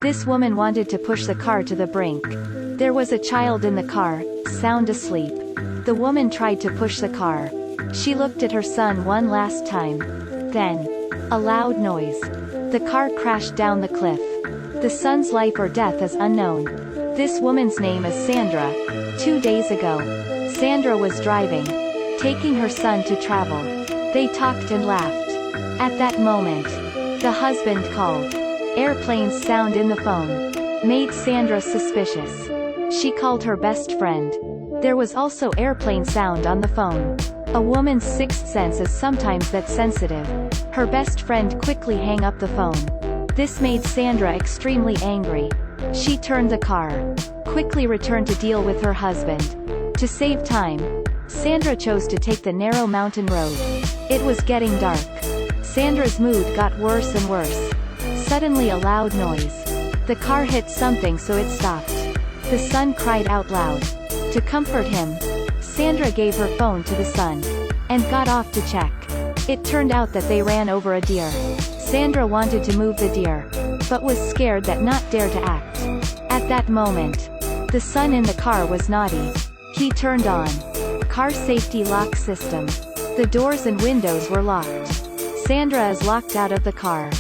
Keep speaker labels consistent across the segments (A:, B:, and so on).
A: This woman wanted to push the car to the brink. There was a child in the car, sound asleep. The woman tried to push the car. She looked at her son one last time. Then, a loud noise. The car crashed down the cliff. The son's life or death is unknown. This woman's name is Sandra. 2 days ago, Sandra was driving, taking her son to travel. They talked and laughed. At that moment, the husband called. Airplane's sound in the phone made Sandra suspicious. She called her best friend. There was also airplane sound on the phone. A woman's sixth sense is sometimes that sensitive. Her best friend quickly hung up the phone. This made Sandra extremely angry. She turned the car, quickly returned to deal with her husband. To save time, Sandra chose to take the narrow mountain road. It was getting dark. Sandra's mood got worse and worse. Suddenly a loud noise. The car hit something so it stopped. The son cried out loud. To comfort him, Sandra gave her phone to the son, and got off to check. It turned out that they ran over a deer. Sandra wanted to move the deer, but was scared that not dare to act. At that moment, the son in the car was naughty. He turned on car safety lock system. The doors and windows were locked. Sandra is locked out of the car.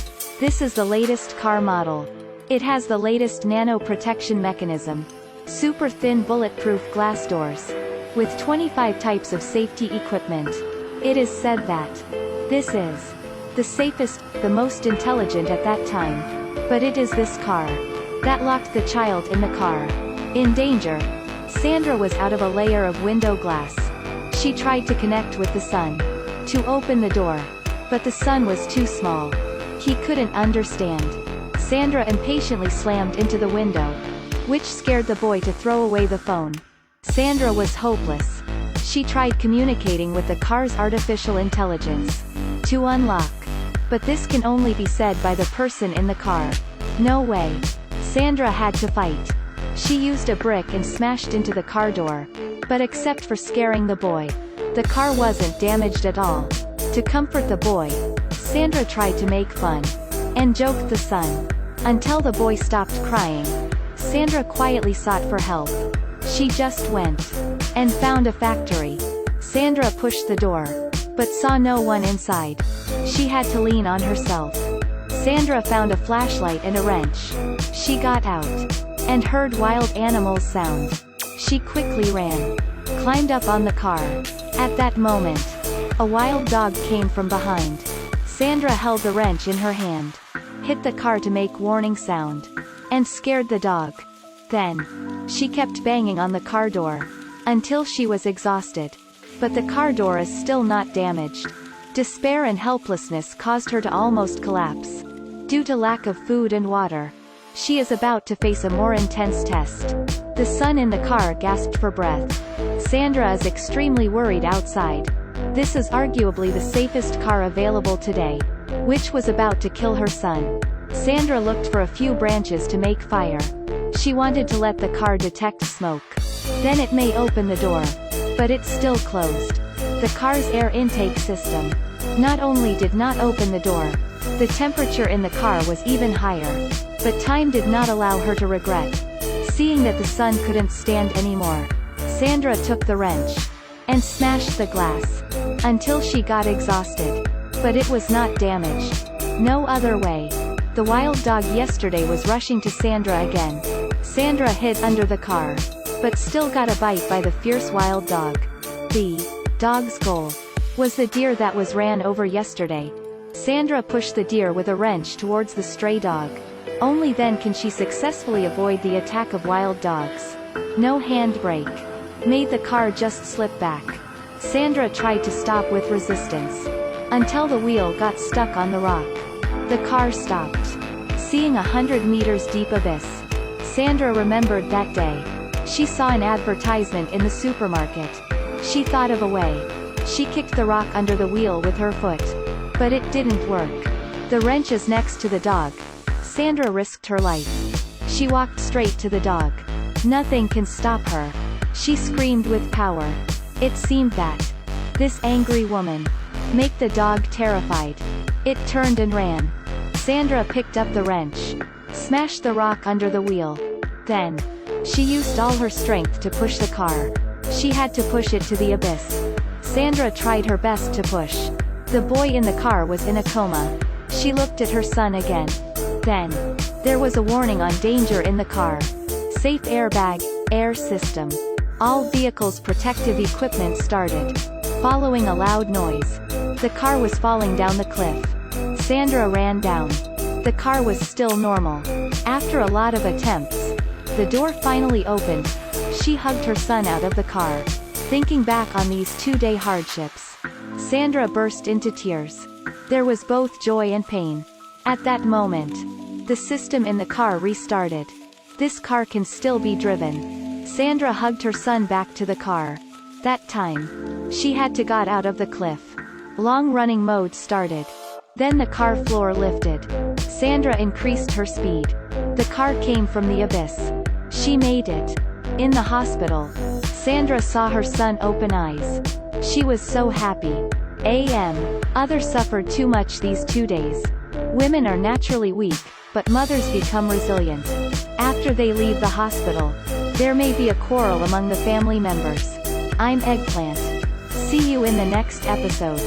A: This is the latest car model. It has the latest nano protection mechanism. Super thin bulletproof glass doors. With 25 types of safety equipment. It is said that this is the safest, the most intelligent at that time. But it is this car that locked the child in the car. In danger, Sandra was out of a layer of window glass. She tried to connect with the son to open the door, but the son was too small. He couldn't understand. Sandra impatiently slammed into the window, which scared the boy to throw away the phone. Sandra was hopeless. She tried communicating with the car's artificial intelligence to unlock, but this can only be said by the person in the car. No way. Sandra had to fight. She used a brick and smashed into the car door, but except for scaring the boy, the car wasn't damaged at all. To comfort the boy, Sandra tried to make fun and joked the son until the boy stopped crying. Sandra quietly sought for help. She just went and found a factory. Sandra pushed the door, but saw no one inside. She had to lean on herself. Sandra found a flashlight and a wrench. She got out and heard wild animals sound. She quickly ran, climbed up on the car. At that moment, a wild dog came from behind. Sandra held the wrench in her hand, hit the car to make warning sound, and scared the dog. Then, she kept banging on the car door until she was exhausted. But the car door is still not damaged. Despair and helplessness caused her to almost collapse due to lack of food and water. She is about to face a more intense test. The son in the car gasped for breath. Sandra is extremely worried outside. This is arguably the safest car available today, which was about to kill her son. Sandra looked for a few branches to make fire. She wanted to let the car detect smoke. Then it may open the door. But it's still closed. The car's air intake system not only did not open the door, the temperature in the car was even higher. But time did not allow her to regret. Seeing that the son couldn't stand anymore, Sandra took the wrench and smashed the glass until she got exhausted. But it was not damaged. No other way. The wild dog yesterday was rushing to Sandra again. Sandra hid under the car, but still got a bite by the fierce wild dog. The dog's goal was the deer that was ran over yesterday. Sandra pushed the deer with a wrench towards the stray dog. Only then can she successfully avoid the attack of wild dogs. No handbrake made the car just slip back. Sandra tried to stop with resistance until the wheel got stuck on the rock. The car stopped. Seeing 100 meters deep abyss, Sandra remembered that day. She saw an advertisement in the supermarket. She thought of a way. She kicked the rock under the wheel with her foot. But it didn't work. The wrench is next to the dog. Sandra risked her life. She walked straight to the dog. Nothing can stop her. She screamed with power. It seemed that this angry woman make the dog terrified. It turned and ran. Sandra picked up the wrench, smashed the rock under the wheel. Then, she used all her strength to push the car. She had to push it to the abyss. Sandra tried her best to push. The boy in the car was in a coma. She looked at her son again. Then, there was a warning on danger in the car. Safe airbag, air system. All vehicles' protective equipment started. Following a loud noise. The car was falling down the cliff. Sandra ran down. The car was still normal. After a lot of attempts, the door finally opened. She hugged her son out of the car. Thinking back on these 2-day hardships, Sandra burst into tears. There was both joy and pain. At that moment, the system in the car restarted. This car can still be driven. Sandra hugged her son back to the car. That time, she had to get out of the cliff. Long-running mode started. Then the car floor lifted. Sandra increased her speed. The car came from the abyss. She made it. In the hospital, Sandra saw her son open eyes. She was so happy. Others suffered too much these 2 days. Women are naturally weak, but mothers become resilient. After they leave the hospital, there may be a quarrel among the family members. I'm Eggplant. See you in the next episode.